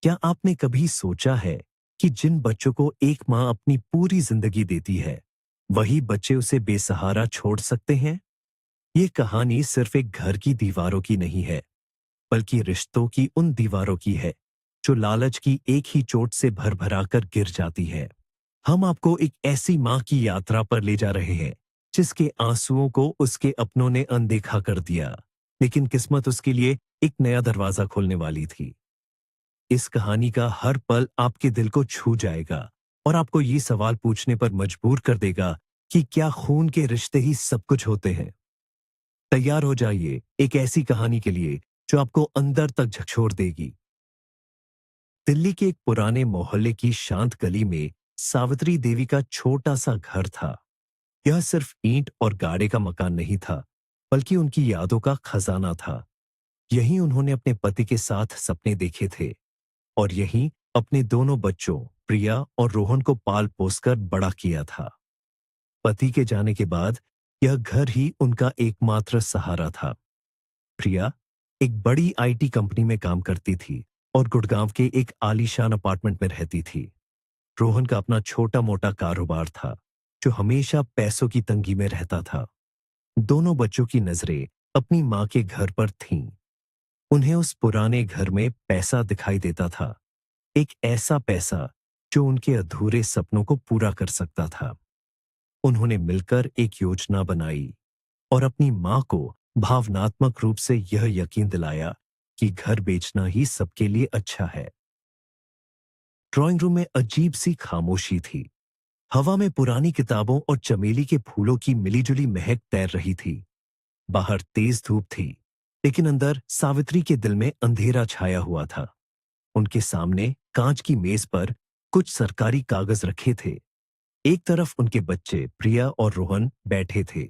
क्या आपने कभी सोचा है कि जिन बच्चों को एक माँ अपनी पूरी जिंदगी देती है, वही बच्चे उसे बेसहारा छोड़ सकते हैं? ये कहानी सिर्फ एक घर की दीवारों की नहीं है, बल्कि रिश्तों की उन दीवारों की है, जो लालच की एक ही चोट से भर-भरा कर गिर जाती है। हम आपको एक ऐसी माँ की यात्रा पर ले जा रहे हैं, जिसके आंसुओं को उसके अपनों ने अनदेखा कर दिया, लेकिन किस्मत उसके लिए एक नया दरवाजा खोलने वाली थी। इस कहानी का हर पल आपके दिल को छू जाएगा और आपको ये सवाल पूछने पर मजबूर कर देगा कि क्या खून के रिश्ते ही सब कुछ होते हैं? तैयार हो जाइए एक ऐसी कहानी के लिए जो आपको अंदर तक झकझोर देगी। दिल्ली के एक पुराने मोहल्ले की शांत गली में सावित्री देवी का छोटा सा घर था। यह सिर्फ ईंट और गाड़े का मकान नहीं था, बल्कि उनकी यादों का खजाना था। यहीं उन्होंने अपने पति के साथ सपने देखे थे और यहीं अपने दोनों बच्चों प्रिया और रोहन को पाल पोसकर बड़ा किया था। पति के जाने के बाद यह घर ही उनका एकमात्र सहारा था। प्रिया एक बड़ी आईटी कंपनी में काम करती थी और गुड़गांव के एक आलीशान अपार्टमेंट में रहती थी। रोहन का अपना छोटा मोटा कारोबार था, जो हमेशा पैसों की तंगी में रहता था। दोनों बच्चों की नजरें अपनी मां के घर पर थीं। उन्हें उस पुराने घर में पैसा दिखाई देता था, एक ऐसा पैसा जो उनके अधूरे सपनों को पूरा कर सकता था। उन्होंने मिलकर एक योजना बनाई और अपनी मां को भावनात्मक रूप से यह यकीन दिलाया कि घर बेचना ही सबके लिए अच्छा है। ड्राइंग रूम में अजीब सी खामोशी थी। हवा में पुरानी किताबों और चमेली के फूलों की मिलीजुली महक तैर रही थी। बाहर तेज धूप थी, लेकिन अंदर सावित्री के दिल में अंधेरा छाया हुआ था। उनके सामने कांच की मेज पर कुछ सरकारी कागज रखे थे। एक तरफ उनके बच्चे प्रिया और रोहन बैठे थे।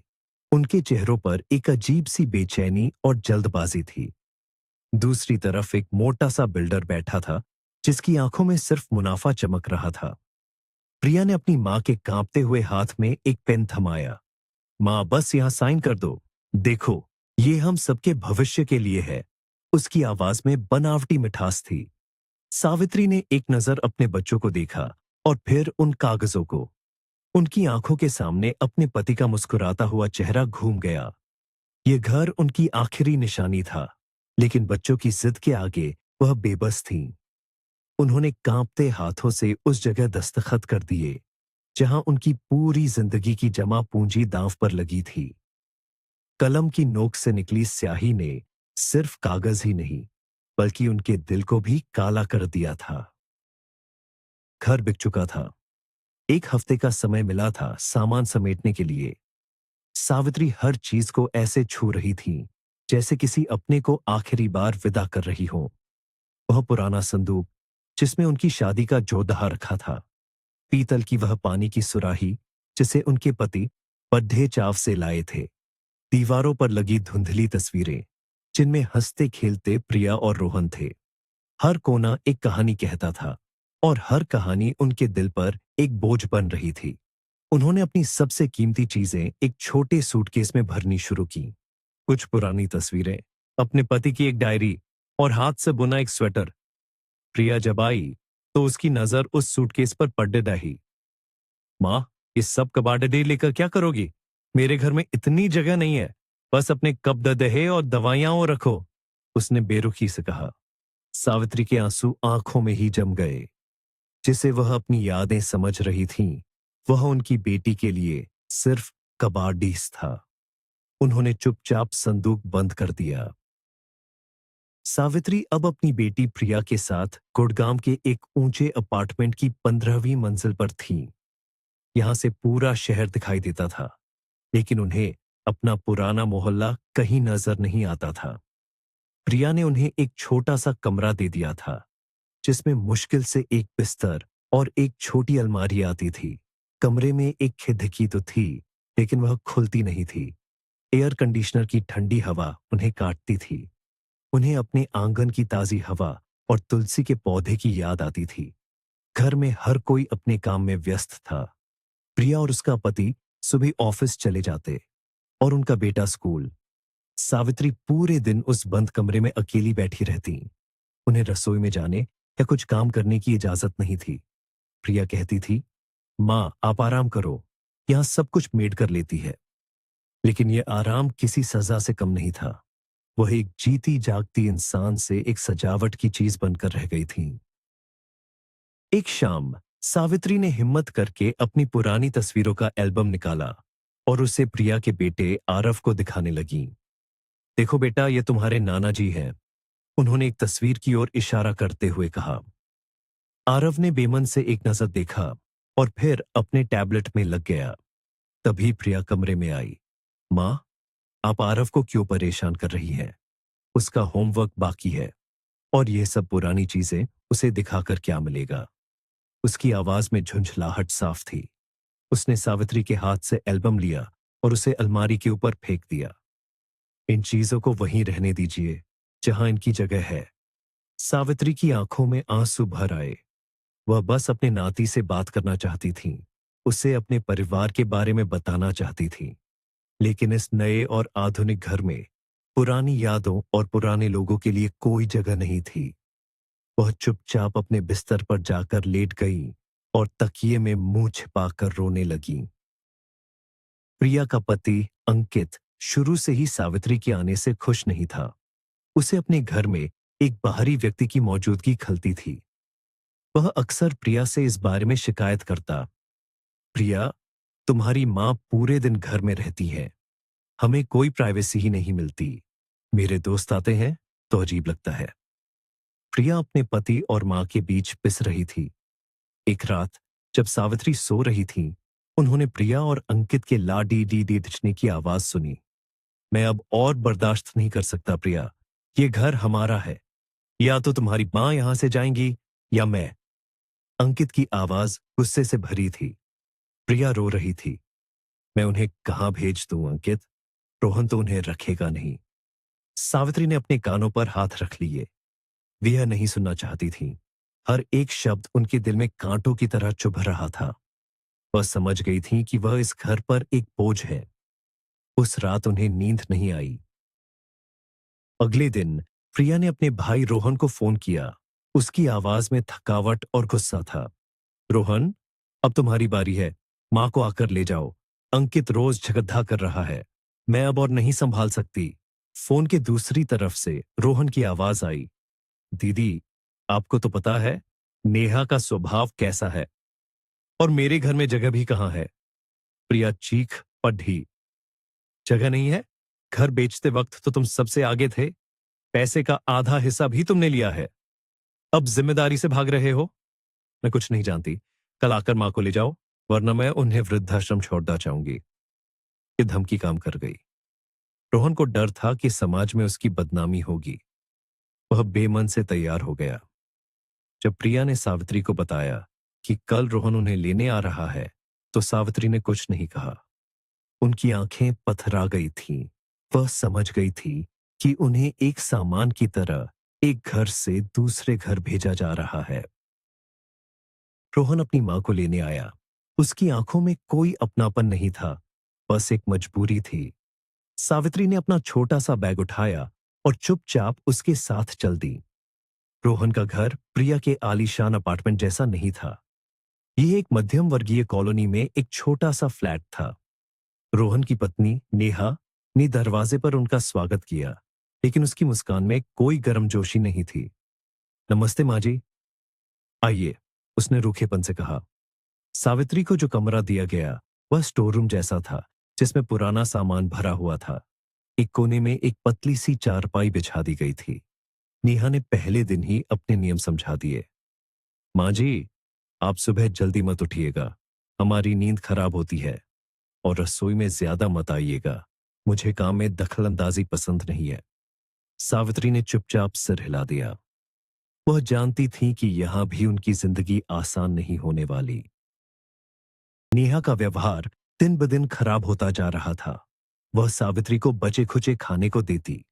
उनके चेहरों पर एक अजीब सी बेचैनी और जल्दबाजी थी। दूसरी तरफ एक मोटा सा बिल्डर बैठा था, जिसकी आंखों में सिर्फ मुनाफा चमक रहा था। प्रिया ने अपनी मां के कांपते हुए हाथ में एक पेन थमाया। मां, बस यहां साइन कर दो। देखो, ये हम सबके भविष्य के लिए है। उसकी आवाज में बनावटी मिठास थी। सावित्री ने एक नजर अपने बच्चों को देखा और फिर उन कागजों को। उनकी आंखों के सामने अपने पति का मुस्कुराता हुआ चेहरा घूम गया। ये घर उनकी आखिरी निशानी था, लेकिन बच्चों की जिद के आगे वह बेबस थीं। उन्होंने कांपते हाथों से उस जगह दस्तखत कर दिए, जहां उनकी पूरी जिंदगी की जमा पूंजी दांव पर लगी थी। कलम की नोक से निकली स्याही ने सिर्फ कागज ही नहीं, बल्कि उनके दिल को भी काला कर दिया था। घर बिक चुका था। एक हफ्ते का समय मिला था सामान समेटने के लिए। सावित्री हर चीज को ऐसे छू रही थी, जैसे किसी अपने को आखिरी बार विदा कर रही हो। वह पुराना संदूक, जिसमें उनकी शादी का जोदहा रखा था। पीतल की वह पानी की सुराही, जिसे उनके पति बड्ढे चाव से लाए थे। दीवारों पर लगी धुंधली तस्वीरें, जिनमें हंसते खेलते प्रिया और रोहन थे। हर कोना एक कहानी कहता था और हर कहानी उनके दिल पर एक बोझ बन रही थी। उन्होंने अपनी सबसे कीमती चीजें एक छोटे सूटकेस में भरनी शुरू की। कुछ पुरानी तस्वीरें, अपने पति की एक डायरी और हाथ से बुना एक स्वेटर। प्रिया जब आई तो उसकी नजर उस सूटकेस पर पड़ने रही। माँ, ये सब कबाड़े लेकर क्या करोगी? मेरे घर में इतनी जगह नहीं है। बस अपने कप दहे और दवाइयां और रखो, उसने बेरुखी से कहा। सावित्री के आंसू आंखों में ही जम गए। जिसे वह अपनी यादें समझ रही थीं, वह उनकी बेटी के लिए सिर्फ कबाड़ीस था। उन्होंने चुपचाप संदूक बंद कर दिया। सावित्री अब अपनी बेटी प्रिया के साथ गुड़गांव के एक ऊंचे अपार्टमेंट की 15वीं मंजिल पर थीं। यहां से पूरा शहर दिखाई देता था, लेकिन उन्हें अपना पुराना मोहल्ला कहीं नजर नहीं आता था। प्रिया ने उन्हें एक छोटा सा कमरा दे दिया था, जिसमें मुश्किल से एक बिस्तर और एक छोटी अलमारी आती थी। कमरे में एक खिड़की तो थी, लेकिन वह खुलती नहीं थी। एयर कंडीशनर की ठंडी हवा उन्हें काटती थी। उन्हें अपने आंगन की ताजी हवा और तुलसी के पौधे की याद आती थी। घर में हर कोई अपने काम में व्यस्त था। प्रिया और उसका पति सुबह ऑफिस चले जाते और उनका बेटा स्कूल। सावित्री पूरे दिन उस बंद कमरे में अकेली बैठी रहती। उन्हें रसोई में जाने या कुछ काम करने की इजाजत नहीं थी। प्रिया कहती थी, माँ आप आराम करो, यहाँ सब कुछ मेड कर लेती है। लेकिन यह आराम किसी सजा से कम नहीं था। वह एक जीती जागती इंसान से एक सजावट की चीज बनकर रह गई थी। एक शाम सावित्री ने हिम्मत करके अपनी पुरानी तस्वीरों का एल्बम निकाला और उसे प्रिया के बेटे आरव को दिखाने लगी। देखो बेटा, ये तुम्हारे नाना जी हैं। उन्होंने एक तस्वीर की ओर इशारा करते हुए कहा। आरव ने बेमन से एक नजर देखा और फिर अपने टैबलेट में लग गया। तभी प्रिया कमरे में आई। माँ, आप आरव को क्यों परेशान कर रही हैं? उसका होमवर्क बाकी है और ये सब पुरानी चीजें उसे दिखाकर क्या मिलेगा? उसकी आवाज में झुंझलाहट साफ थी। उसने सावित्री के हाथ से एल्बम लिया और उसे अलमारी के ऊपर फेंक दिया। इन चीजों को वहीं रहने दीजिए जहां इनकी जगह है। सावित्री की आंखों में आंसू भर आए। वह बस अपने नाती से बात करना चाहती थी, उसे अपने परिवार के बारे में बताना चाहती थी। लेकिन इस नए और आधुनिक घर में पुरानी यादों और पुराने लोगों के लिए कोई जगह नहीं थी। वह चुपचाप अपने बिस्तर पर जाकर लेट गई और तकिए में मुंह छिपाकर रोने लगी। प्रिया का पति अंकित शुरू से ही सावित्री के आने से खुश नहीं था। उसे अपने घर में एक बाहरी व्यक्ति की मौजूदगी खलती थी। वह अक्सर प्रिया से इस बारे में शिकायत करता। प्रिया, तुम्हारी माँ पूरे दिन घर में रहती है, हमें कोई प्राइवेसी ही नहीं मिलती। मेरे दोस्त आते हैं तो अजीब लगता है। प्रिया अपने पति और माँ के बीच पिस रही थी। एक रात जब सावित्री सो रही थी, उन्होंने प्रिया और अंकित के ला डी डी डी डिचने की आवाज सुनी। मैं अब और बर्दाश्त नहीं कर सकता प्रिया, ये घर हमारा है। या तो तुम्हारी माँ यहां से जाएंगी या मैं। अंकित की आवाज गुस्से से भरी थी। प्रिया रो रही थी। मैं उन्हें कहां भेज दूं अंकित? रोहन तो उन्हें रखेगा नहीं। सावित्री ने अपने कानों पर हाथ रख लिए। वह यह नहीं सुनना चाहती थी। हर एक शब्द उनके दिल में कांटों की तरह चुभ रहा था। वह समझ गई थी कि वह इस घर पर एक बोझ है। उस रात उन्हें नींद नहीं आई। अगले दिन प्रिया ने अपने भाई रोहन को फोन किया। उसकी आवाज में थकावट और गुस्सा था। रोहन, अब तुम्हारी बारी है। मां को आकर ले जाओ। अंकित रोज झगड़ा कर रहा है। मैं अब और नहीं संभाल सकती। फोन के दूसरी तरफ से रोहन की आवाज आई। दीदी, आपको तो पता है नेहा का स्वभाव कैसा है, और मेरे घर में जगह भी कहां है। प्रिया चीख पड़ी। जगह नहीं है? घर बेचते वक्त तो तुम सबसे आगे थे। पैसे का आधा हिस्सा भी तुमने लिया है। अब जिम्मेदारी से भाग रहे हो। मैं कुछ नहीं जानती। कल आकर मां को ले जाओ, वरना मैं उन्हें वृद्धाश्रम छोड़ना चाहूंगी। ये धमकी काम कर गई। रोहन को डर था कि समाज में उसकी बदनामी होगी। वह बेमन से तैयार हो गया। जब प्रिया ने सावित्री को बताया कि कल रोहन उन्हें लेने आ रहा है, तो सावित्री ने कुछ नहीं कहा। उनकी आंखें पथरा गई थीं। वह समझ गई थी कि उन्हें एक सामान की तरह एक घर से दूसरे घर भेजा जा रहा है। रोहन अपनी मां को लेने आया। उसकी आंखों में कोई अपनापन नहीं था, बस एक मजबूरी थी। सावित्री ने अपना छोटा सा बैग उठाया और चुपचाप उसके साथ चल दी। रोहन का घर प्रिया के आलीशान अपार्टमेंट जैसा नहीं था। यह एक मध्यम वर्गीय कॉलोनी में एक छोटा सा फ्लैट था। रोहन की पत्नी नेहा ने दरवाजे पर उनका स्वागत किया, लेकिन उसकी मुस्कान में कोई गर्मजोशी नहीं थी। नमस्ते माँ जी। आइए, उसने रूखेपन से कहा। सावित्री को जो कमरा दिया गया वह स्टोर रूम जैसा था, जिसमें पुराना सामान भरा हुआ था। एक कोने में एक पतली सी चारपाई बिछा दी गई थी। नेहा ने पहले दिन ही अपने नियम समझा दिए। माँ जी, आप सुबह जल्दी मत उठिएगा, हमारी नींद खराब होती है। और रसोई में ज्यादा मत आइएगा, मुझे काम में दखल अंदाजी पसंद नहीं है। सावित्री ने चुपचाप सिर हिला दिया। वह जानती थी कि यहां भी उनकी जिंदगी आसान नहीं होने वाली। नेहा का व्यवहार दिन ब दिन खराब होता जा रहा था। वह सावित्री को बचे खुचे खाने को देती।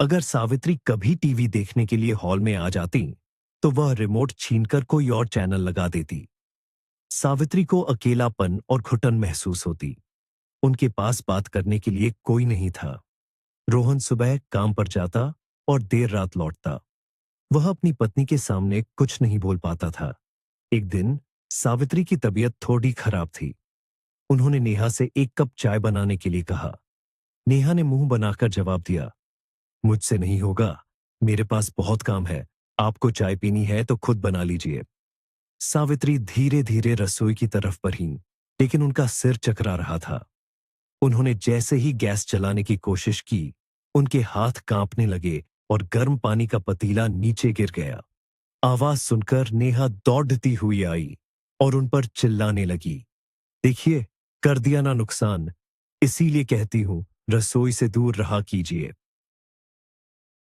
अगर सावित्री कभी टीवी देखने के लिए हॉल में आ जाती, तो वह रिमोट छीनकर कोई और चैनल लगा देती। सावित्री को अकेलापन और घुटन महसूस होती। उनके पास बात करने के लिए कोई नहीं था। रोहन सुबह काम पर जाता और देर रात लौटता। वह अपनी पत्नी के सामने कुछ नहीं बोल पाता था। एक दिन सावित्री की तबीयत थोड़ी खराब थी। उन्होंने नेहा से एक कप चाय बनाने के लिए कहा। नेहा ने मुंह बनाकर जवाब दिया, मुझसे नहीं होगा, मेरे पास बहुत काम है। आपको चाय पीनी है तो खुद बना लीजिए। सावित्री धीरे धीरे रसोई की तरफ बढ़ी, लेकिन उनका सिर चकरा रहा था। उन्होंने जैसे ही गैस जलाने की कोशिश की, उनके हाथ कांपने लगे और गर्म पानी का पतीला नीचे गिर गया। आवाज सुनकर नेहा दौड़ती हुई आई और उन पर चिल्लाने लगी, देखिए, कर दिया ना नुकसान, इसीलिए कहती हूं रसोई से दूर रहा कीजिए।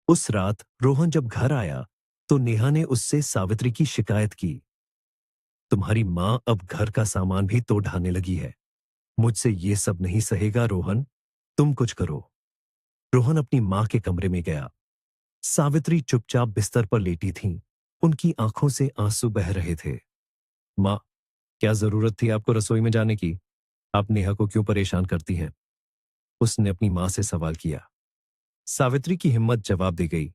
उस रात रोहन जब घर आया तो नेहा ने उससे सावित्री की शिकायत की। तुम्हारी मां अब घर का सामान भी तोड़ ढाने लगी है। मुझसे ये सब नहीं सहेगा रोहन, तुम कुछ करो। रोहन अपनी मां के कमरे में गया। सावित्री चुपचाप बिस्तर पर लेटी थीं। उनकी आंखों से आंसू बह रहे थे। मां, क्या जरूरत थी आपको रसोई में जाने की? आप नेहा को क्यों परेशान करती हैं? उसने अपनी मां से सवाल किया। सावित्री की हिम्मत जवाब दे गई,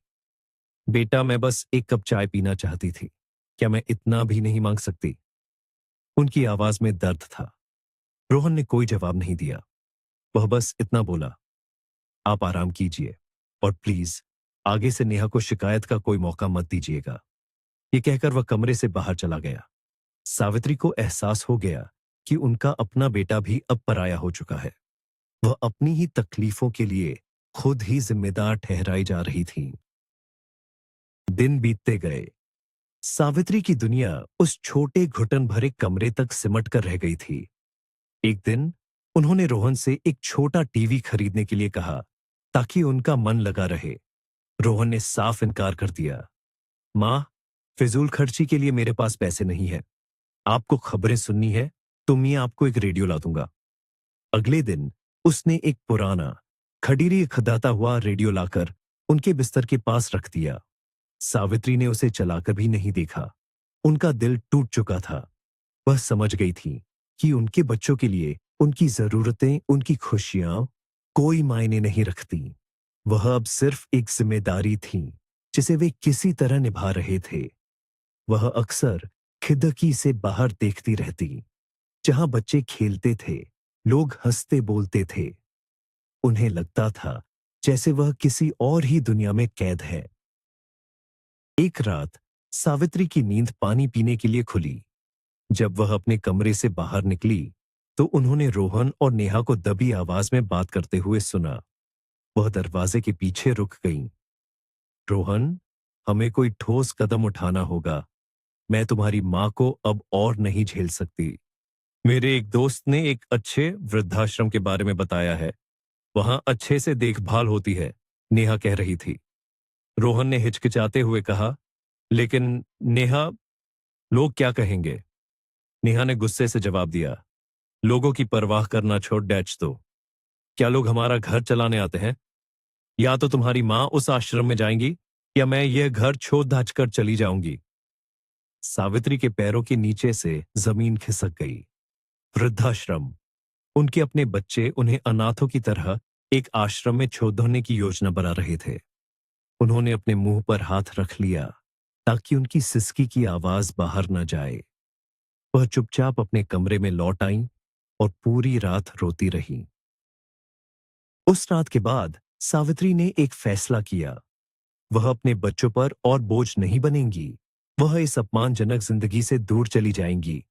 बेटा मैं बस एक कप चाय पीना चाहती थी, क्या मैं इतना भी नहीं मांग सकती? उनकी आवाज में दर्द था। रोहन ने कोई जवाब नहीं दिया। वह बस इतना बोला, आप आराम कीजिए और प्लीज आगे से नेहा को शिकायत का कोई मौका मत दीजिएगा। ये कहकर वह कमरे से बाहर चला गया। सावित्री को एहसास हो गया कि उनका अपना बेटा भी अब पराया हो चुका है। वह अपनी ही तकलीफों के लिए खुद ही जिम्मेदार ठहराई जा रही थी। दिन बीतते गए। सावित्री की दुनिया उस छोटे घुटन भरे कमरे तक सिमट कर रह गई थी। एक दिन उन्होंने रोहन से एक छोटा टीवी खरीदने के लिए कहा ताकि उनका मन लगा रहे। रोहन ने साफ इनकार कर दिया। मां, फिजूल खर्ची के लिए मेरे पास पैसे नहीं है। आपको खबरें सुननी है तो मैं आपको एक रेडियो ला दूंगा। अगले दिन उसने एक पुराना खडीरी खदाता हुआ रेडियो लाकर उनके बिस्तर के पास रख दिया। सावित्री ने उसे चलाकर भी नहीं देखा। उनका दिल टूट चुका था। वह समझ गई थी कि उनके बच्चों के लिए उनकी जरूरतें, उनकी खुशियां कोई मायने नहीं रखती। वह अब सिर्फ एक जिम्मेदारी थी जिसे वे किसी तरह निभा रहे थे। वह अक्सर खिड़की से बाहर देखती रहती, जहां बच्चे खेलते थे, लोग हंसते बोलते थे। उन्हें लगता था जैसे वह किसी और ही दुनिया में कैद है। एक रात सावित्री की नींद पानी पीने के लिए खुली। जब वह अपने कमरे से बाहर निकली तो उन्होंने रोहन और नेहा को दबी आवाज में बात करते हुए सुना। वह दरवाजे के पीछे रुक गईं। रोहन, हमें कोई ठोस कदम उठाना होगा। मैं तुम्हारी मां को अब और नहीं झेल सकती। मेरे एक दोस्त ने एक अच्छे वृद्धाश्रम के बारे में बताया है। वहां अच्छे से देखभाल होती है, नेहा कह रही थी। रोहन ने हिचकिचाते हुए कहा, लेकिन नेहा, लोग क्या कहेंगे? नेहा ने गुस्से से जवाब दिया, लोगों की परवाह करना छोड़ डैच दो। क्या लोग हमारा घर चलाने आते हैं? या तो तुम्हारी मां उस आश्रम में जाएंगी या मैं यह घर छोड़ धाच कर चली जाऊंगी। सावित्री के पैरों के नीचे से जमीन खिसक गई। वृद्धाश्रम। उनके अपने बच्चे उन्हें अनाथों की तरह एक आश्रम में छोड़ने की योजना बना रहे थे। उन्होंने अपने मुंह पर हाथ रख लिया ताकि उनकी सिसकी की आवाज बाहर न जाए। वह चुपचाप अपने कमरे में लौट आईं और पूरी रात रोती रही। उस रात के बाद सावित्री ने एक फैसला किया। वह अपने बच्चों पर और बोझ नहीं बनेंगी। वह इस अपमानजनक जिंदगी से दूर चली जाएंगी।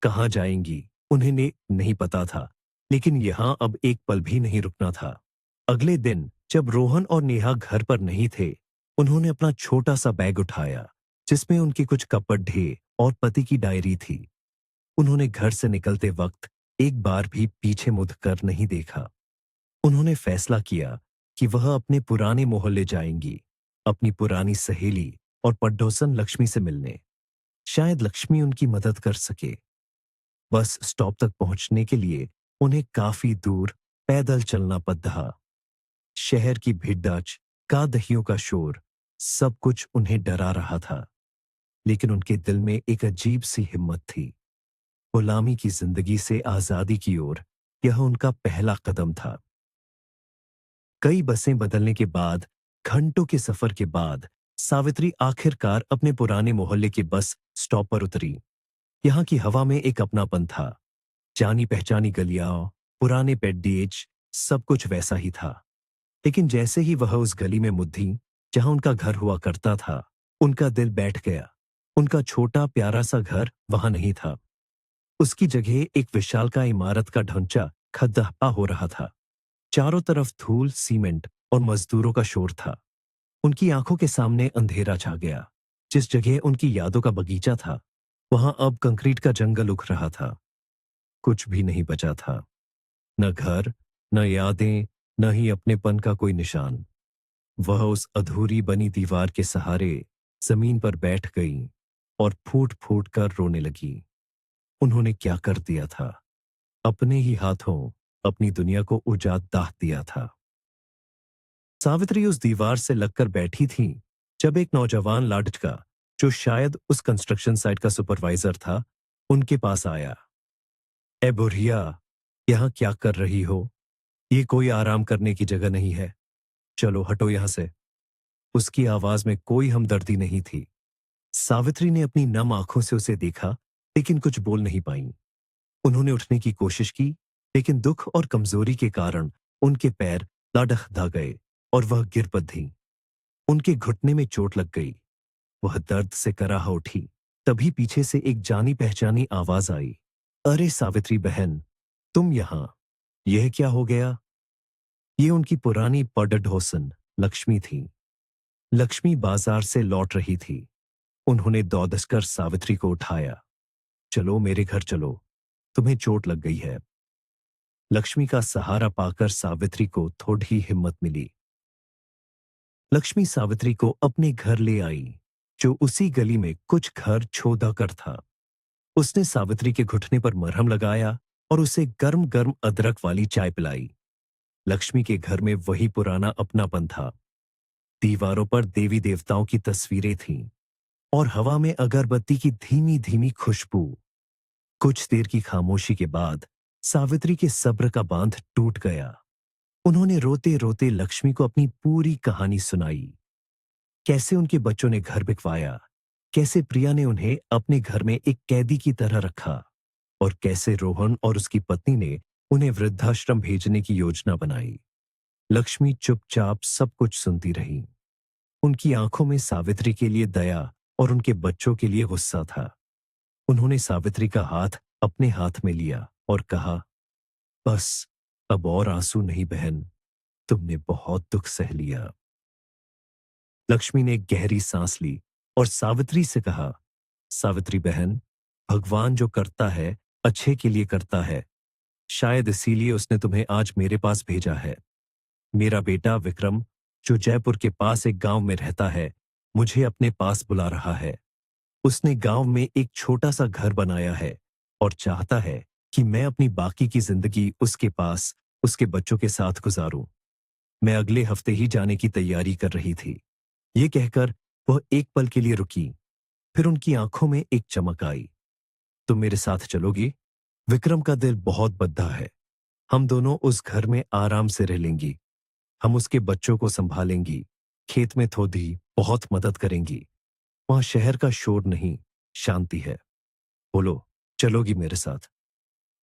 कहां जाएंगी उन्हें नहीं पता था, लेकिन यहां अब एक पल भी नहीं रुकना था। अगले दिन जब रोहन और नेहा घर पर नहीं थे, उन्होंने अपना छोटा सा बैग उठाया जिसमें उनके कुछ कपड़े और पति की डायरी थी। उन्होंने घर से निकलते वक्त एक बार भी पीछे मुड़ कर नहीं देखा। उन्होंने फैसला किया कि वह अपने पुराने मोहल्ले जाएंगी, अपनी पुरानी सहेली और पड़ोसन लक्ष्मी से मिलने। शायद लक्ष्मी उनकी मदद कर सके। बस स्टॉप तक पहुंचने के लिए उन्हें काफी दूर पैदल चलना पड़ा। शहर की भीड़भाड़, दहियों का शोर, सब कुछ उन्हें डरा रहा था, लेकिन उनके दिल में एक अजीब सी हिम्मत थी। गुलामी की जिंदगी से आजादी की ओर यह उनका पहला कदम था। कई बसें बदलने के बाद, घंटों के सफर के बाद सावित्री आखिरकार अपने पुराने मोहल्ले के बस स्टॉप पर उतरी। यहाँ की हवा में एक अपनापन था। जानी पहचानी गलियां, पुराने पेड्डिएज, सब कुछ वैसा ही था। लेकिन जैसे ही वह उस गली में मुद्दी जहां उनका घर हुआ करता था, उनका दिल बैठ गया। उनका छोटा प्यारा सा घर वहां नहीं था। उसकी जगह एक विशालकाय इमारत का ढांचा खस्ता हो रहा था। चारों तरफ धूल, सीमेंट और मजदूरों का शोर था। उनकी आंखों के सामने अंधेरा छा गया। जिस जगह उनकी यादों का बगीचा था, वहां अब कंक्रीट का जंगल उग रहा था। कुछ भी नहीं बचा था। न घर, न यादें, न ही अपनेपन का कोई निशान। वह उस अधूरी बनी दीवार के सहारे जमीन पर बैठ गई और फूट फूट कर रोने लगी। उन्होंने क्या कर दिया था? अपने ही हाथों अपनी दुनिया को उजाड़ दाह दिया था। सावित्री उस दीवार से लगकर बैठी थी जब एक नौजवान लाड़का, जो शायद उस कंस्ट्रक्शन साइट का सुपरवाइजर था, उनके पास आया। ए बुढ़िया, यहां क्या कर रही हो? ये कोई आराम करने की जगह नहीं है। चलो हटो यहां से। उसकी आवाज में कोई हमदर्दी नहीं थी। सावित्री ने अपनी नम आंखों से उसे देखा, लेकिन कुछ बोल नहीं पाई। उन्होंने उठने की कोशिश की, लेकिन दुख और कमजोरी के कारण उनके पैर लड़खड़ा गए और वह गिर पड़ी। उनके घुटने में चोट लग गई। वह दर्द से कराह उठी। तभी पीछे से एक जानी पहचानी आवाज आई। अरे सावित्री बहन, तुम यहां? यह क्या हो गया? ये उनकी पुरानी पड़ोसन लक्ष्मी थी। लक्ष्मी बाजार से लौट रही थी। उन्होंने दौड़कर सावित्री को उठाया। चलो मेरे घर चलो, तुम्हें चोट लग गई है। लक्ष्मी का सहारा पाकर सावित्री को थोड़ी हिम्मत मिली। लक्ष्मी सावित्री को अपने घर ले आई, जो उसी गली में कुछ घर छोड़ा कर था। उसने सावित्री के घुटने पर मरहम लगाया और उसे गर्म गर्म अदरक वाली चाय पिलाई। लक्ष्मी के घर में वही पुराना अपनापन था। दीवारों पर देवी देवताओं की तस्वीरें थीं और हवा में अगरबत्ती की धीमी धीमी खुशबू। कुछ देर की खामोशी के बाद सावित्री के सब्र का बांध टूट गया। उन्होंने रोते रोते लक्ष्मी को अपनी पूरी कहानी सुनाई। कैसे उनके बच्चों ने घर बिकवाया, कैसे प्रिया ने उन्हें अपने घर में एक कैदी की तरह रखा, और कैसे रोहन और उसकी पत्नी ने उन्हें वृद्धाश्रम भेजने की योजना बनाई। लक्ष्मी चुपचाप सब कुछ सुनती रही। उनकी आंखों में सावित्री के लिए दया और उनके बच्चों के लिए गुस्सा था। उन्होंने सावित्री का हाथ अपने हाथ में लिया और कहा, बस अब और आंसू नहीं बहन, तुमने बहुत दुख सह लिया। लक्ष्मी ने एक गहरी सांस ली और सावित्री से कहा, सावित्री बहन, भगवान जो करता है अच्छे के लिए करता है। शायद इसीलिए उसने तुम्हें आज मेरे पास भेजा है। मेरा बेटा विक्रम, जो जयपुर के पास एक गांव में रहता है, मुझे अपने पास बुला रहा है। उसने गांव में एक छोटा सा घर बनाया है और चाहता है कि मैं अपनी बाकी की जिंदगी उसके पास उसके बच्चों के साथ गुजारूं। मैं अगले हफ्ते ही जाने की तैयारी कर रही थी। ये कहकर वह एक पल के लिए रुकी। फिर उनकी आंखों में एक चमक आई। तुम मेरे साथ चलोगी? विक्रम का दिल बहुत बद्धा है। हम दोनों उस घर में आराम से रह लेंगी। हम उसके बच्चों को संभालेंगी, खेत में थोड़ी बहुत मदद करेंगी। वहां शहर का शोर नहीं, शांति है। बोलो, चलोगी मेरे साथ?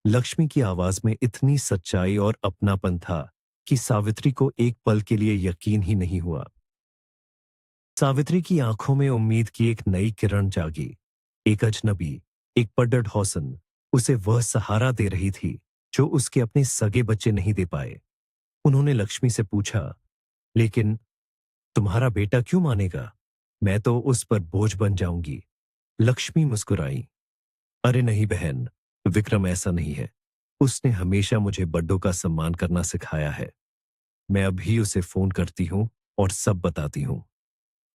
लक्ष्मी की आवाज में इतनी सच्चाई और अपनापन था कि सावित्री को एक पल के लिए यकीन ही नहीं हुआ। सावित्री की आंखों में उम्मीद की एक नई किरण जागी। एक अजनबी, एक पड़ोसन उसे वह सहारा दे रही थी जो उसके अपने सगे बच्चे नहीं दे पाए। उन्होंने लक्ष्मी से पूछा, लेकिन तुम्हारा बेटा क्यों मानेगा? मैं तो उस पर बोझ बन जाऊंगी। लक्ष्मी मुस्कुराई। अरे नहीं बहन, विक्रम ऐसा नहीं है। उसने हमेशा मुझे बड़ों का सम्मान करना सिखाया है। मैं अभी उसे फोन करती हूँ और सब बताती हूँ।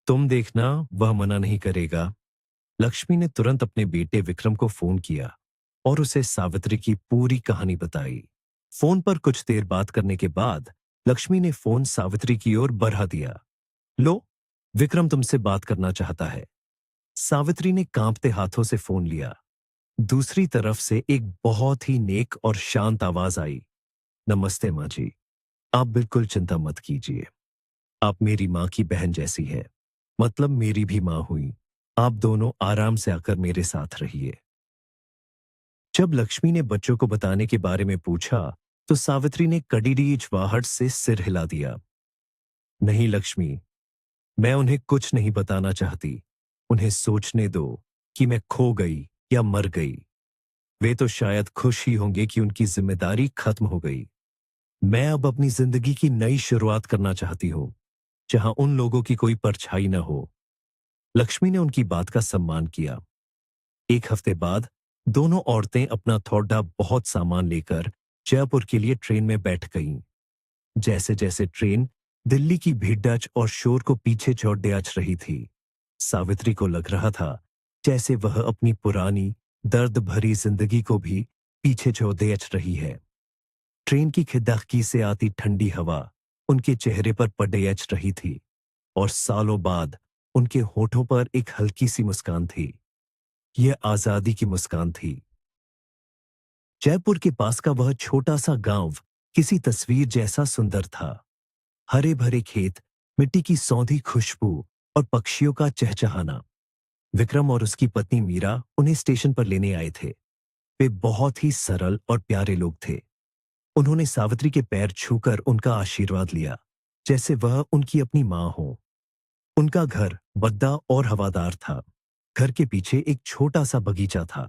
तुम देखना, वह मना नहीं करेगा। लक्ष्मी ने तुरंत अपने बेटे विक्रम को फोन किया और उसे सावित्री की पूरी कहानी बताई। फोन पर कुछ देर बात करने के बाद लक्ष्मी ने फोन सावित्री की ओर बढ़ा दिया। लो, विक्रम तुमसे बात करना चाहता है। सावित्री ने कांपते हाथों से फोन लिया। दूसरी तरफ से एक बहुत ही नेक और शांत आवाज आई। नमस्ते माँ जी, आप बिल्कुल चिंता मत कीजिए। आप मेरी माँ की बहन जैसी है। मतलब मेरी भी माँ हुई। आप दोनों आराम से आकर मेरे साथ रहिए। जब लक्ष्मी ने बच्चों को बताने के बारे में पूछा, तो सावित्री ने कड़ीरी चिवाहट से सिर हिला दिया। नहीं लक्ष्मी, मैं उन्हें कुछ नहीं बताना चाहती। उन्हें सोचने दो कि मैं खो गई या मर गई। वे तो शायद खुश ही होंगे कि उनकी जिम्मेदारी खत्म हो गई। मैं अब अपनी जिंदगी की नई शुरुआत करना चाहती हूँ, जहां उन लोगों की कोई परछाई न हो। लक्ष्मी ने उनकी बात का सम्मान किया। एक हफ्ते बाद दोनों औरतें अपना थोड़ा बहुत सामान लेकर जयपुर के लिए ट्रेन में बैठ गईं। जैसे जैसे ट्रेन दिल्ली की भीड़च और शोर को पीछे छोड़ जा रही थी, सावित्री को लग रहा था जैसे वह अपनी पुरानी दर्द भरी जिंदगी को भी पीछे छोड़ जा रही है। ट्रेन की खिदकी से आती ठंडी हवा उनके चेहरे पर पड़ रही थी और सालों बाद उनके होठों पर एक हल्की सी मुस्कान थी। यह आजादी की मुस्कान थी। जयपुर के पास का वह छोटा सा गांव किसी तस्वीर जैसा सुंदर था। हरे भरे खेत, मिट्टी की सौंधी खुशबू और पक्षियों का चहचहाना। विक्रम और उसकी पत्नी मीरा उन्हें स्टेशन पर लेने आए थे। वे बहुत ही सरल और प्यारे लोग थे। उन्होंने सावित्री के पैर छूकर उनका आशीर्वाद लिया, जैसे वह उनकी अपनी मां हो। उनका घर बद्दा और हवादार था। घर के पीछे एक छोटा सा बगीचा था।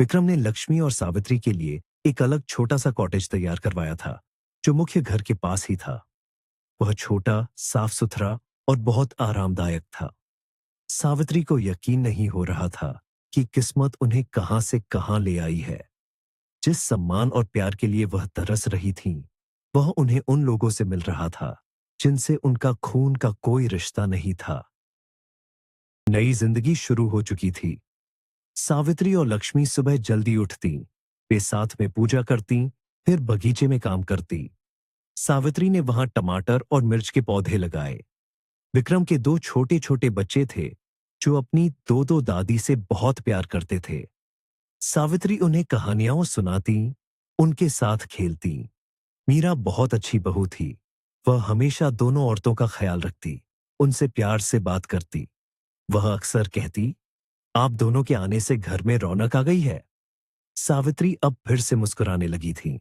विक्रम ने लक्ष्मी और सावित्री के लिए एक अलग छोटा सा कॉटेज तैयार करवाया था, जो मुख्य घर के पास ही था। वह छोटा, साफ सुथरा और बहुत आरामदायक था। सावित्री को यकीन नहीं हो रहा था कि किस्मत उन्हें कहां से कहां ले आई है। जिस सम्मान और प्यार के लिए वह तरस रही थीं, वह उन्हें उन लोगों से मिल रहा था जिनसे उनका खून का कोई रिश्ता नहीं था। नई जिंदगी शुरू हो चुकी थी। सावित्री और लक्ष्मी सुबह जल्दी उठती, वे साथ में पूजा करती, फिर बगीचे में काम करती। सावित्री ने वहां टमाटर और मिर्च के पौधे लगाए। विक्रम के दो छोटे छोटे बच्चे थे, जो अपनी दो दो दादी से बहुत प्यार करते थे। सावित्री उन्हें कहानियां सुनाती, उनके साथ खेलती। मीरा बहुत अच्छी बहू थी। वह हमेशा दोनों औरतों का ख्याल रखती, उनसे प्यार से बात करती। वह अक्सर कहती, आप दोनों के आने से घर में रौनक आ गई है। सावित्री अब फिर से मुस्कुराने लगी थी।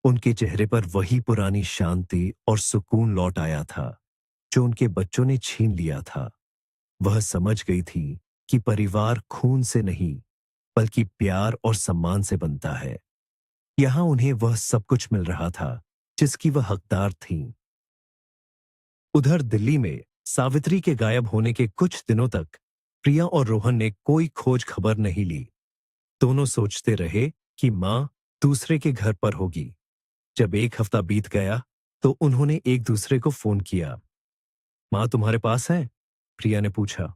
उनके चेहरे पर वही पुरानी शांति और सुकून लौट आया था, जो उनके बच्चों ने छीन लिया था। वह समझ गई थी कि परिवार खून से नहीं, बल्कि प्यार और सम्मान से बनता है। यहां उन्हें वह सब कुछ मिल रहा था जिसकी वह हकदार थीं। उधर दिल्ली में सावित्री के गायब होने के कुछ दिनों तक प्रिया और रोहन ने कोई खोज खबर नहीं ली। दोनों सोचते रहे कि मां दूसरे के घर पर होगी। जब एक हफ्ता बीत गया, तो उन्होंने एक दूसरे को फोन किया। मां तुम्हारे पास है? प्रिया ने पूछा।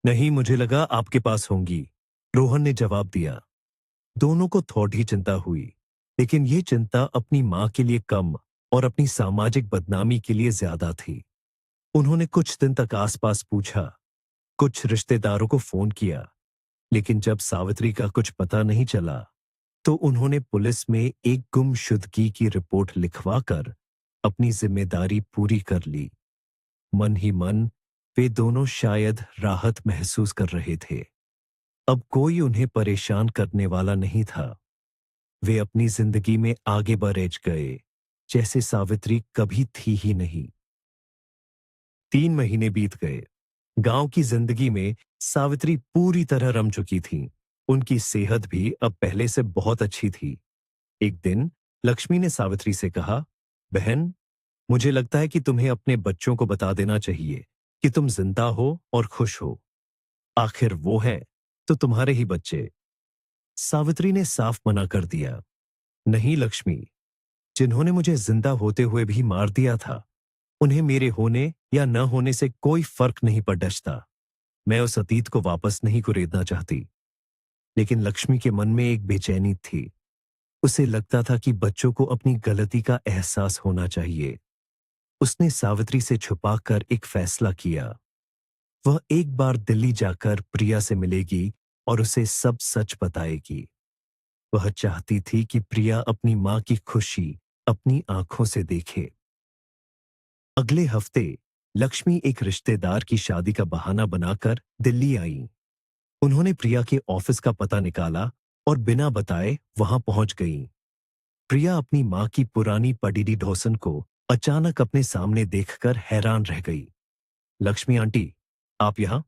नहीं, मुझे लगा आपके पास होंगी, रोहन ने जवाब दिया। दोनों को थोड़ी चिंता हुई, लेकिन यह चिंता अपनी मां के लिए कम और अपनी सामाजिक बदनामी के लिए ज्यादा थी। उन्होंने कुछ दिन तक आसपास पूछा, कुछ रिश्तेदारों को फोन किया, लेकिन जब सावित्री का कुछ पता नहीं चला, तो उन्होंने पुलिस में एक गुमशुदगी की रिपोर्ट लिखवाकर अपनी जिम्मेदारी पूरी कर ली। मन ही मन वे दोनों शायद राहत महसूस कर रहे थे। अब कोई उन्हें परेशान करने वाला नहीं था। वे अपनी जिंदगी में आगे बढ़ गए, जैसे सावित्री कभी थी ही नहीं। 3 महीने बीत गए। गांव की जिंदगी में सावित्री पूरी तरह रम चुकी थी। उनकी सेहत भी अब पहले से बहुत अच्छी थी। एक दिन लक्ष्मी ने सावित्री से कहा, बहन, मुझे लगता है कि तुम्हें अपने बच्चों को बता देना चाहिए कि तुम जिंदा हो और खुश हो। आखिर वो है तो तुम्हारे ही बच्चे। सावित्री ने साफ मना कर दिया। नहीं लक्ष्मी, जिन्होंने मुझे जिंदा होते हुए भी मार दिया था, उन्हें मेरे होने या न होने से कोई फर्क नहीं पड़ता। मैं उस अतीत को वापस नहीं कुरेदना चाहती। लेकिन लक्ष्मी के मन में एक बेचैनी थी। उसे लगता था कि बच्चों को अपनी गलती का एहसास होना चाहिए। उसने सावित्री से छुपाकर एक फैसला किया। वह एक बार दिल्ली जाकर प्रिया से मिलेगी और उसे सब सच बताएगी। वह चाहती थी कि प्रिया अपनी मां की खुशी अपनी आंखों से देखे। अगले हफ्ते लक्ष्मी एक रिश्तेदार की शादी का बहाना बनाकर दिल्ली आई। उन्होंने प्रिया के ऑफिस का पता निकाला और बिना बताए वहां पहुंच गईं। प्रिया अपनी मां की पुरानी पडीडी ढोसन को अचानक अपने सामने देखकर हैरान रह गई। लक्ष्मी आंटी, आप यहां?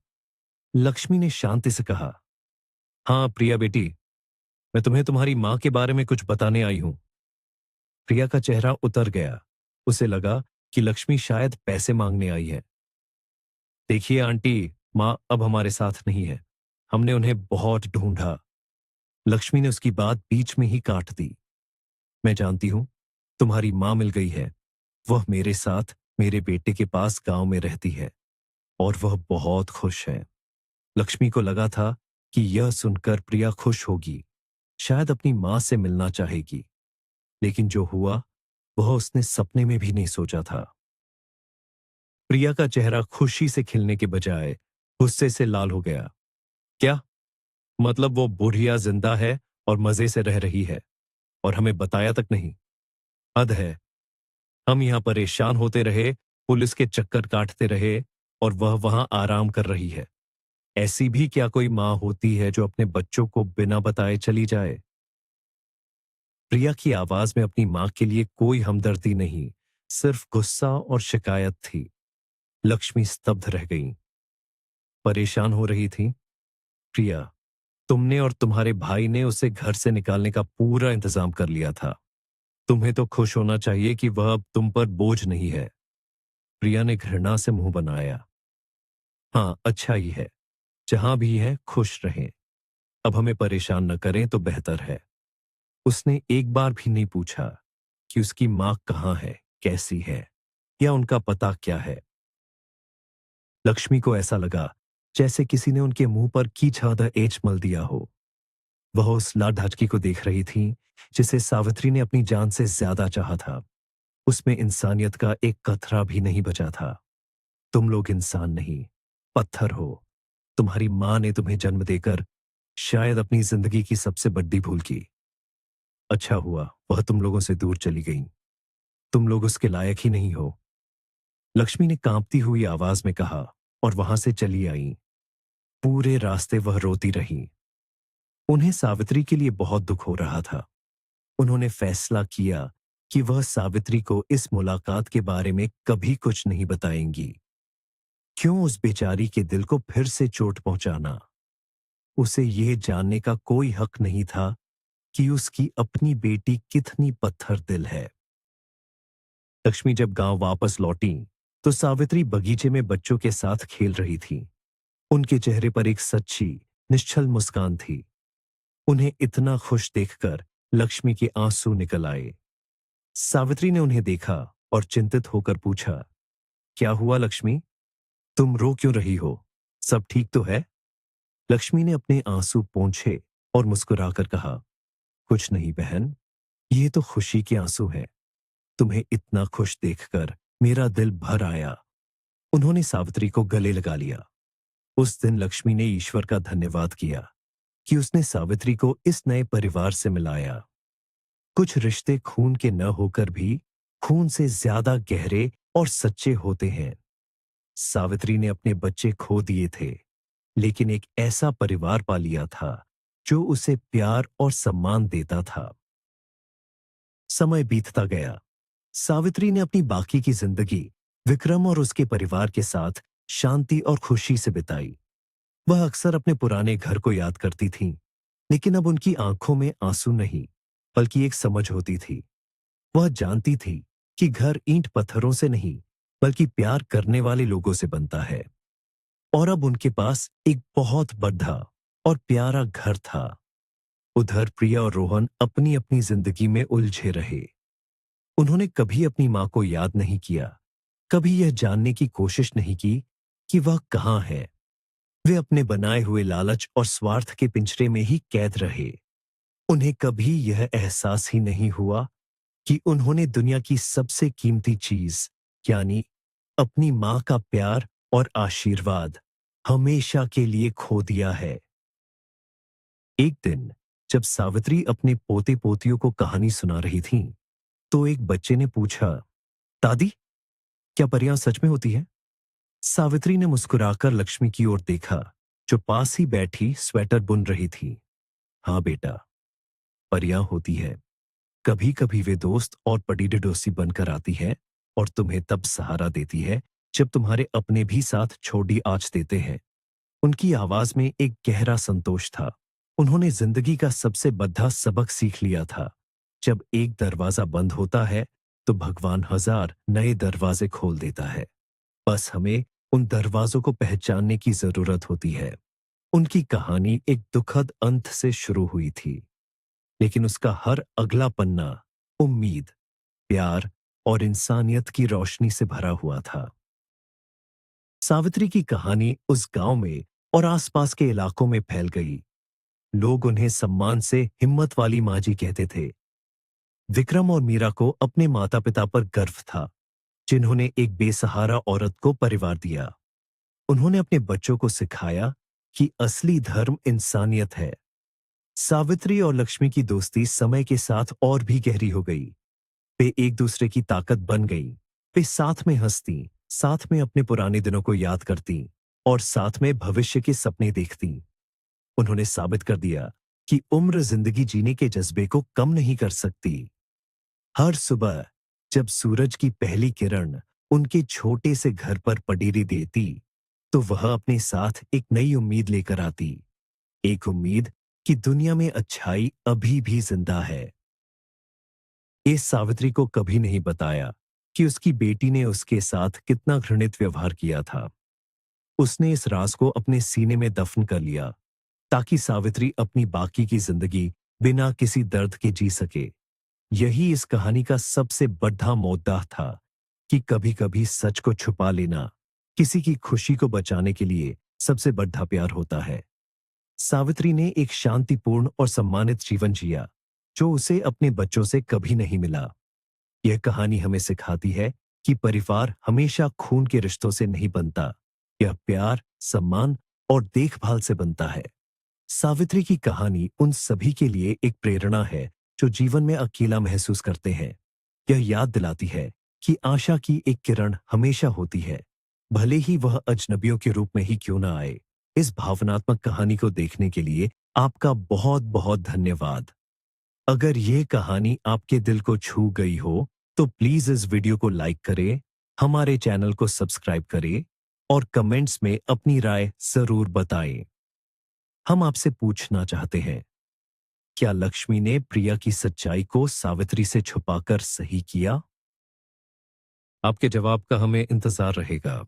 लक्ष्मी ने शांति से कहा। हाँ प्रिया बेटी, मैं तुम्हें तुम्हारी मां के बारे में कुछ बताने आई हूं। प्रिया का चेहरा उतर गया। उसे लगा कि लक्ष्मी शायद पैसे मांगने आई है। देखिए आंटी, मां अब हमारे साथ नहीं है। हमने उन्हें बहुत ढूंढा। लक्ष्मी ने उसकी बात बीच में ही काट दी। मैं जानती हूं, तुम्हारी मां मिल गई है। वह मेरे साथ मेरे बेटे के पास गांव में रहती है और वह बहुत खुश है। लक्ष्मी को लगा था कि यह सुनकर प्रिया खुश होगी, शायद अपनी मां से मिलना चाहेगी। लेकिन जो हुआ वह उसने सपने में भी नहीं सोचा था। प्रिया का चेहरा खुशी से खिलने के बजाय गुस्से से लाल हो गया। क्या मतलब वो बुढ़िया जिंदा है और मजे से रह रही है और हमें बताया तक नहीं? हद है। हम यहां परेशान होते रहे, पुलिस के चक्कर काटते रहे और वह वहां आराम कर रही है। ऐसी भी क्या कोई मां होती है जो अपने बच्चों को बिना बताए चली जाए? प्रिया की आवाज में अपनी मां के लिए कोई हमदर्दी नहीं, सिर्फ गुस्सा और शिकायत थी। लक्ष्मी स्तब्ध रह गई। परेशान हो रही थी? प्रिया, तुमने और तुम्हारे भाई ने उसे घर से निकालने का पूरा इंतजाम कर लिया था। तुम्हें तो खुश होना चाहिए कि वह अब तुम पर बोझ नहीं है। प्रिया ने घृणा से मुंह बनाया। हाँ, अच्छा ही है। जहां भी है खुश रहें। अब हमें परेशान न करें तो बेहतर है। उसने एक बार भी नहीं पूछा कि उसकी मां कहाँ है, कैसी है या उनका पता क्या है। लक्ष्मी को ऐसा लगा जैसे किसी ने उनके मुंह पर कीचड़ एच मल दिया हो। वह उस लाढाचकी को देख रही थी जिसे सावित्री ने अपनी जान से ज्यादा चाहा था। उसमें इंसानियत का एक कतरा भी नहीं बचा था। तुम लोग इंसान नहीं, पत्थर हो। तुम्हारी मां ने तुम्हें जन्म देकर शायद अपनी जिंदगी की सबसे बड़ी भूल की। अच्छा हुआ वह तुम लोगों से दूर चली गई। तुम लोग उसके लायक ही नहीं हो। लक्ष्मी ने कांपती हुई आवाज में कहा और वहां से चली आई। पूरे रास्ते वह रोती रही। उन्हें सावित्री के लिए बहुत दुख हो रहा था। उन्होंने फैसला किया कि वह सावित्री को इस मुलाकात के बारे में कभी कुछ नहीं बताएंगी। क्यों उस बेचारी के दिल को फिर से चोट पहुंचाना? उसे यह जानने का कोई हक नहीं था कि उसकी अपनी बेटी कितनी पत्थर दिल है। लक्ष्मी जब गांव वापस लौटी तो सावित्री बगीचे में बच्चों के साथ खेल रही थी। उनके चेहरे पर एक सच्ची, निश्चल मुस्कान थी। उन्हें इतना खुश देखकर लक्ष्मी के आंसू निकल आए। सावित्री ने उन्हें देखा और चिंतित होकर पूछा, क्या हुआ लक्ष्मी? तुम रो क्यों रही हो? सब ठीक तो है? लक्ष्मी ने अपने आंसू पोंछे और मुस्कुराकर कहा, कुछ नहीं बहन, ये तो खुशी के आंसू हैं। तुम्हें इतना खुश देखकर मेरा दिल भर आया। उन्होंने सावित्री को गले लगा लिया। उस दिन लक्ष्मी ने ईश्वर का धन्यवाद किया कि उसने सावित्री को इस नए परिवार से मिलाया। कुछ रिश्ते खून के न होकर भी खून से ज्यादा गहरे और सच्चे होते हैं। सावित्री ने अपने बच्चे खो दिए थे, लेकिन एक ऐसा परिवार पा लिया था जो उसे प्यार और सम्मान देता था। समय बीतता गया। सावित्री ने अपनी बाकी की जिंदगी विक्रम और उसके परिवार के साथ शांति और खुशी से बिताई। वह अक्सर अपने पुराने घर को याद करती थीं, लेकिन अब उनकी आंखों में आंसू नहीं, बल्कि एक समझ होती थी। वह जानती थी कि घर ईंट पत्थरों से नहीं, बल्कि प्यार करने वाले लोगों से बनता है। और अब उनके पास एक बहुत बड़ा और प्यारा घर था। उधर प्रिया और रोहन अपनी अपनी जिंदगी में उलझे रहे। उन्होंने कभी अपनी मां को याद नहीं किया, कभी यह जानने की कोशिश नहीं की कि वह कहां है। वे अपने बनाए हुए लालच और स्वार्थ के पिंजरे में ही कैद रहे। उन्हें कभी यह एहसास ही नहीं हुआ कि उन्होंने दुनिया की सबसे कीमती चीज, यानी अपनी मां का प्यार और आशीर्वाद, हमेशा के लिए खो दिया है। एक दिन जब सावित्री अपने पोते पोतियों को कहानी सुना रही थीं, तो एक बच्चे ने पूछा, दादी, क्या परियां सच में होती हैं? सावित्री ने मुस्कुराकर लक्ष्मी की ओर देखा, जो पास ही बैठी स्वेटर बुन रही थी। हाँ बेटा, परियां होती है। कभी कभी वे दोस्त और बड़ी डडोसी बनकर आती है और तुम्हें तब सहारा देती है जब तुम्हारे अपने भी साथ छोड़ी आंच देते हैं। उनकी आवाज में एक गहरा संतोष था। उन्होंने जिंदगी का सबसे बड़ा सबक सीख लिया था। जब एक दरवाजा बंद होता है तो भगवान हजार नए दरवाजे खोल देता है। बस हमें उन दरवाजों को पहचानने की जरूरत होती है। उनकी कहानी एक दुखद अंत से शुरू हुई थी, लेकिन उसका हर अगला पन्ना उम्मीद, प्यार और इंसानियत की रोशनी से भरा हुआ था। सावित्री की कहानी उस गांव में और आसपास के इलाकों में फैल गई। लोग उन्हें सम्मान से हिम्मत वाली माँ जी कहते थे। विक्रम और मीरा को अपने माता पिता पर गर्व था, जिन्होंने एक बेसहारा औरत को परिवार दिया। उन्होंने अपने बच्चों को सिखाया कि असली धर्म इंसानियत है। सावित्री और लक्ष्मी की दोस्ती समय के साथ और भी गहरी हो गई। वे एक दूसरे की ताकत बन गई। वे साथ में हंसती, साथ में अपने पुराने दिनों को याद करती और साथ में भविष्य के सपने देखती। उन्होंने साबित कर दिया कि उम्र जिंदगी जीने के जज्बे को कम नहीं कर सकती। हर सुबह जब सूरज की पहली किरण उनके छोटे से घर पर पडेरी देती, तो वह अपने साथ एक नई उम्मीद लेकर आती। एक उम्मीद कि दुनिया में अच्छाई अभी भी जिंदा है। इस सावित्री को कभी नहीं बताया कि उसकी बेटी ने उसके साथ कितना घृणित व्यवहार किया था। उसने इस राज को अपने सीने में दफन कर लिया, ताकि सावित्री अपनी बाकी की जिंदगी बिना किसी दर्द के जी सके। यही इस कहानी का सबसे बड़ा मुद्दा था कि कभी-कभी सच को छुपा लेना किसी की खुशी को बचाने के लिए सबसे बड़ा प्यार होता है। सावित्री ने एक शांतिपूर्ण और सम्मानित जीवन जिया, जो उसे अपने बच्चों से कभी नहीं मिला। यह कहानी हमें सिखाती है कि परिवार हमेशा खून के रिश्तों से नहीं बनता। यह प्यार, सम्मान और देखभाल से बनता है। सावित्री की कहानी उन सभी के लिए एक प्रेरणा है जो जीवन में अकेला महसूस करते हैं। यह याद दिलाती है कि आशा की एक किरण हमेशा होती है, भले ही वह अजनबियों के रूप में ही क्यों ना आए। इस भावनात्मक कहानी को देखने के लिए आपका बहुत बहुत धन्यवाद। अगर यह कहानी आपके दिल को छू गई हो, तो प्लीज इस वीडियो को लाइक करें, हमारे चैनल को सब्सक्राइब करें और कमेंट्स में अपनी राय जरूर बताएं। हम आपसे पूछना चाहते हैं, क्या लक्ष्मी ने प्रिया की सच्चाई को सावित्री से छुपाकर सही किया? आपके जवाब का हमें इंतजार रहेगा।